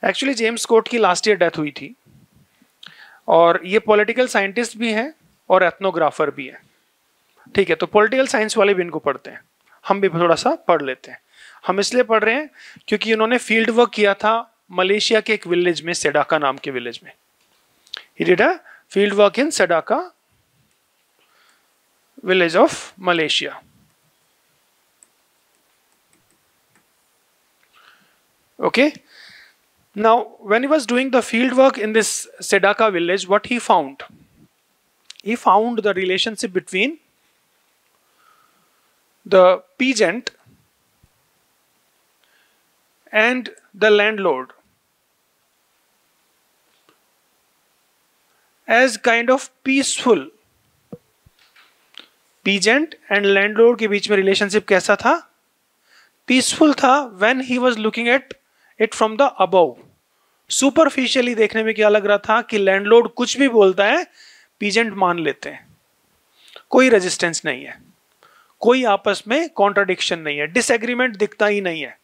Actually James Scott की last year death हुई थी, और ये पॉलिटिकल साइंटिस्ट भी हैं और एथनोग्राफर भी है। ठीक है, तो पॉलिटिकल साइंस वाले भी इनको पढ़ते हैं, हम भी थोड़ा सा पढ़ लेते हैं। हम इसलिए पढ़ रहे हैं क्योंकि उन्होंने फील्ड वर्क किया था मलेशिया के एक विलेज में, सेडाका नाम के विलेज में। He did a field work in Sedaka village of Malaysia. Okay. Now, when he was doing the field work in this Sedaka village, what he found? He found the relationship between the peasant and the landlord as kind of peaceful. Peasant and landlord के बीच में relationship कैसा था? Peaceful था when he was looking at it from the above. Superficially देखने में क्या लग रहा था कि लैंडलॉर्ड कुछ भी बोलता है पीजेंट मान लेते हैं, कोई रेजिस्टेंस नहीं है, कोई आपस में कॉन्ट्राडिक्शन नहीं है, डिसएग्रीमेंट दिखता ही नहीं है।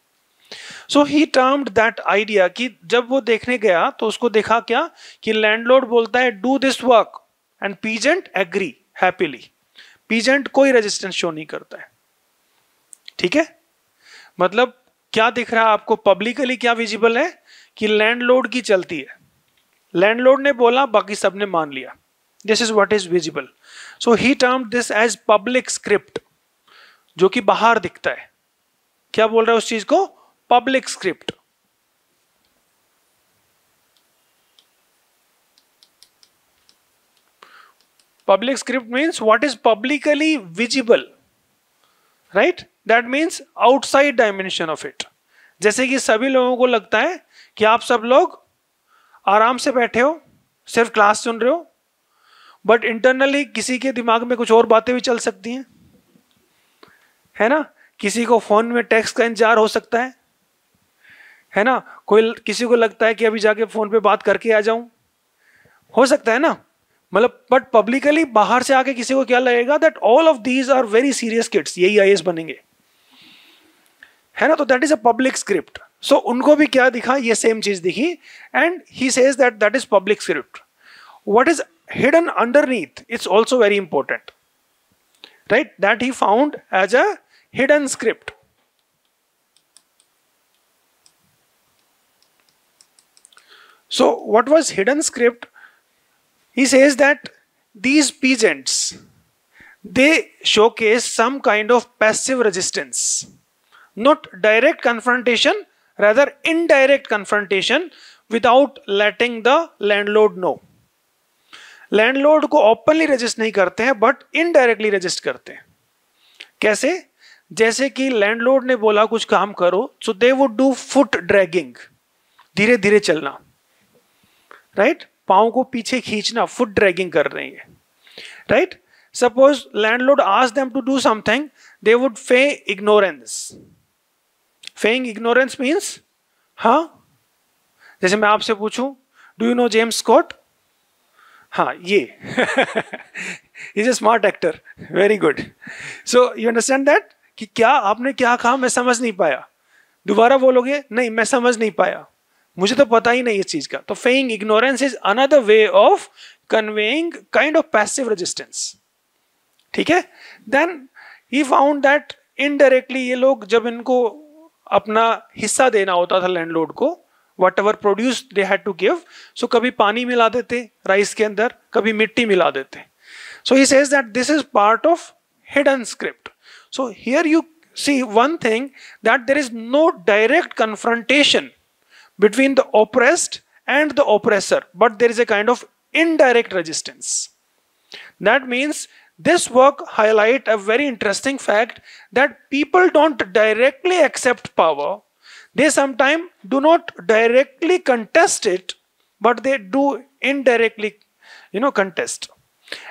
सो ही टर्म्ड दैट आइडिया कि जब वो देखने गया तो उसको देखा क्या कि लैंडलॉर्ड बोलता है do this work and peasant agree happily, peasant कोई रेजिस्टेंस शो नहीं करता है। ठीक है, मतलब क्या दिख रहा है आपको? पब्लिकली क्या विजिबल है कि लैंडलॉर्ड की चलती है, लैंडलॉर्ड ने बोला बाकी सबने मान लिया। This is what is visible. So he termed this as public script, जो कि बाहर दिखता है। क्या बोल रहा है उस चीज को? Public script. Public script means what is publicly visible, right? That means outside dimension of it. जैसे कि सभी लोगों को लगता है कि आप सब लोग आराम से बैठे हो, सिर्फ क्लास सुन रहे हो, बट इंटरनली किसी के दिमाग में कुछ और बातें भी चल सकती हैं, है ना? किसी को फोन में टेक्स्ट का इंतजार हो सकता है ना? कोई किसी को लगता है कि अभी जाके फोन पे बात करके आ जाऊं, हो सकता है ना? मतलब बट पब्लिकली बाहर से आके किसी को क्या लगेगा? That all of these are very serious kids, यही आईएएस बनेंगे, है ना? तो that is a public script. So उनको भी क्या दिखा? ये सेम चीज दिखी, and he says that that is public script. What is hidden underneath, it's also very important, right? That he found as a hidden script. So what was hidden script? He says that these peasants, they showcase some kind of passive resistance, not direct confrontation, rather indirect confrontation without letting the landlord know. Landlord को openly resist नहीं करते हैं, but indirectly resist करते हैं। कैसे? जैसे कि landlord ने बोला कुछ काम करो, so they would do foot dragging, धीरे धीरे चलना, राइट? पांव को पीछे खींचना, फुट ड्रैगिंग कर रहे हैं, right? Suppose landlord ask them to do something, they would फे इग्नोरेंस। फेइंग इग्नोरेंस मींस, हाँ, जैसे मैं आपसे पूछूं do you know James Scott? हाँ, ये is a smart actor, very good. So you understand that कि क्या आपने क्या कहा, मैं समझ नहीं पाया, दोबारा बोलोगे? नहीं, मैं समझ नहीं पाया, मुझे तो पता ही नहीं इस चीज का। तो feigning ignorance is another way of conveying kind of passive resistance. ठीक है? Then he found that indirectly ये लोग जब इनको अपना हिस्सा देना होता था लैंडलॉर्ड को, whatever produce they had to give, so कभी पानी मिला देते राइस के अंदर, कभी मिट्टी मिला देते। So he says that this is part of hidden script. So here you see one thing, that there is no direct confrontation between the oppressed and the oppressor, but there is a kind of indirect resistance. That means this work highlight a very interesting fact that people don't directly accept power. They sometimes do not directly contest it, but they do indirectly, contest.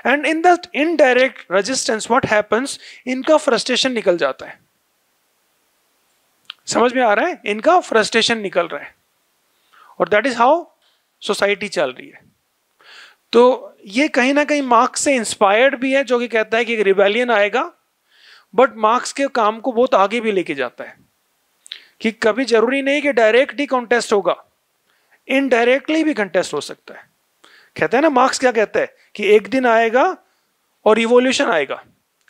And in that indirect resistance, what happens? इनका frustration निकल जाता है। समझ में आ रहा है? इनका frustration निकल रहा है, और दैट इज हाउ सोसाइटी चल रही है। तो ये कहीं ना कहीं मार्क्स से इंस्पायर्ड भी है, जो कि कहता है कि एक रिबेलियन आएगा, बट मार्क्स के काम को बहुत आगे भी लेके जाता है कि कभी जरूरी नहीं कि डायरेक्ट ही कॉन्टेस्ट होगा, इनडायरेक्टली भी कंटेस्ट हो सकता है। कहते हैं ना, मार्क्स क्या कहता है कि एक दिन आएगा और रिवॉल्यूशन आएगा,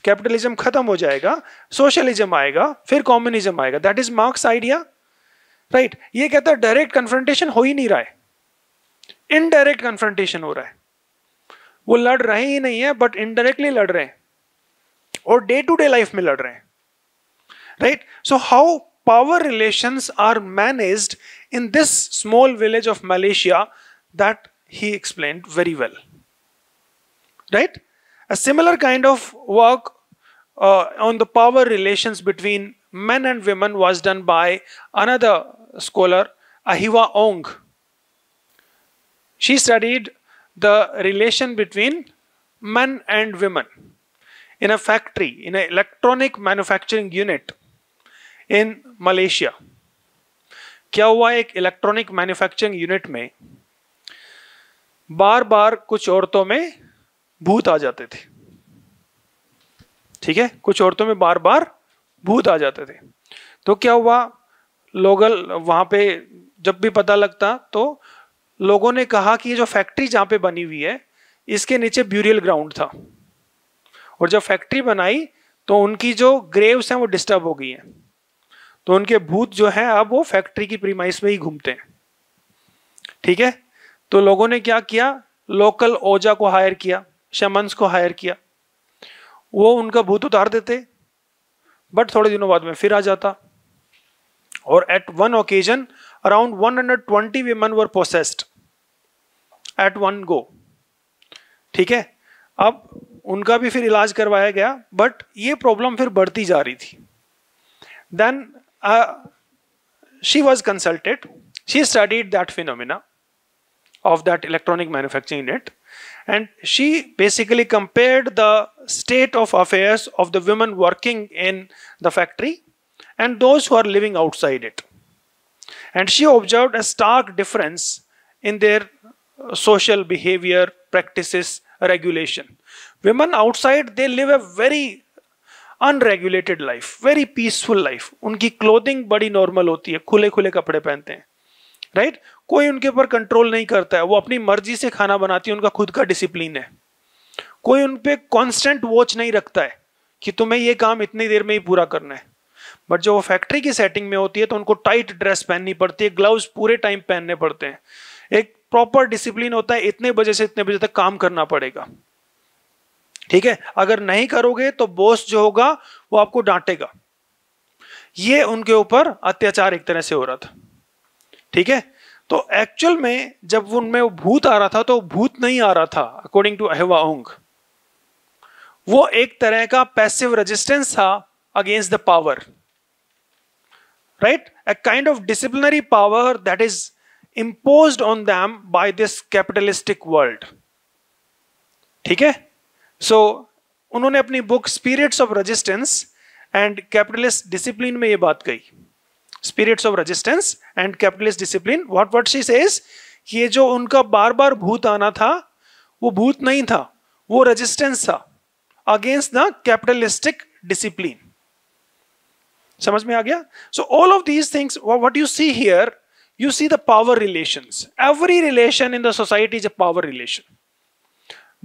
कैपिटलिज्म खत्म हो जाएगा, सोशलिज्म आएगा, फिर कम्युनिज्म आएगा। That is marks idea, right. ये कहता है डायरेक्ट कन्फ्रंटेशन हो ही नहीं रहा है, इनडायरेक्ट कन्फ्रंटेशन हो रहा है। वो लड़ रहे ही नहीं है बट इनडायरेक्टली लड़ रहे हैं और डे टू डे लाइफ में लड़ रहे हैं, right. So how power relations are managed in this small village of Malaysia, that he explained very well, right. A similar kind of work on the power relations between men and women was done by another scholar, Ahiwa Ong. She studied the relation between men and women in a factory, in an electronic manufacturing unit in Malaysia. क्या हुआ, एक electronic manufacturing unit में बार बार कुछ औरतों में भूत आ जाते थे, ठीक है, कुछ औरतों में बार बार भूत आ जाते थे। तो क्या हुआ, लोग वहां पे जब भी पता लगता तो लोगों ने कहा कि ये जो फैक्ट्री जहां पे बनी हुई है इसके नीचे ब्यूरियल ग्राउंड था, और जब फैक्ट्री बनाई तो उनकी जो ग्रेव्स हैं वो डिस्टर्ब हो गई हैं, तो उनके भूत जो हैं अब वो फैक्ट्री की प्रीमाइस में ही घूमते हैं, ठीक है। तो लोगों ने क्या किया, लोकल ओजा को हायर किया, शमन्स को हायर किया, वो उनका भूत उतार देते, बट थोड़े दिनों बाद में फिर आ जाता। और at one occasion around 120 women were possessed at one go, ठीक है। अब उनका भी फिर इलाज करवाया गया, बट ये प्रॉब्लम फिर बढ़ती जा रही थी। Then she was consulted, she studied that phenomena of that electronic manufacturing unit, and she basically compared the state of affairs of the women working in the factory and those who are living outside it, and she observed a stark difference in their social behavior, practices, regulation. Women outside, they live a very unregulated life, very peaceful life. उनकी clothing बड़ी normal होती है, खुले खुले कपड़े पहनते हैं, right. कोई उनके ऊपर कंट्रोल नहीं करता है, वो अपनी मर्जी से खाना बनाती है, उनका खुद का डिसिप्लिन है। कोई उन पे कांस्टेंट वॉच नहीं रखता है कि तुम्हें ये काम इतनी देर में ही पूरा करना है। बट जो वो फैक्ट्री की सेटिंग में होती है तो उनको टाइट ड्रेस पहननी पड़ती है, ग्लव्स पूरे टाइम पहनने पड़ते हैं, एक प्रॉपर डिसिप्लिन होता है, इतने बजे से इतने बजे तक काम करना पड़ेगा, ठीक है। अगर नहीं करोगे तो बॉस जो होगा वो आपको डांटेगा। ये उनके ऊपर अत्याचार एक तरह से हो रहा था, ठीक है। तो एक्चुअल में जब उनमें वो भूत आ रहा था तो भूत नहीं आ रहा था, अकॉर्डिंग टू अहिवा ओंग, वो एक तरह का पैसिव रेजिस्टेंस था against the power, right. A kind of disciplinary power that is imposed on them by this capitalistic world, ठीक है। सो उन्होंने अपनी book spirits of resistance and capitalist discipline में ये बात कही, spirits of resistance and capitalist discipline. What she says, ये जो उनका बार बार भूत आना था वो भूत नहीं था, वो रेजिस्टेंस था अगेंस्ट द कैपिटलिस्टिक डिसिप्लिन। समझ में आ गया? So all of these things, what you see here, you see the power relations. Every relation in the society is a power relation.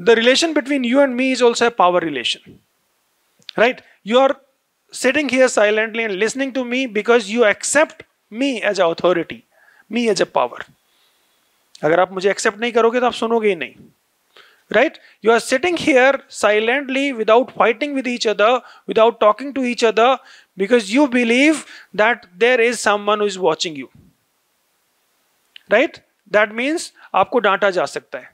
The relation between you and me is also a power relation, right? You are sitting here silently and listening to me because you accept me as an authority, me as a power. अगर आप मुझे accept नहीं करोगे तो आप सुनोगे ही नहीं, right? You are sitting here silently without fighting with each other, without talking to each other, because you believe that there is someone who is watching you. Right, that means आपको डांटा जा सकता है,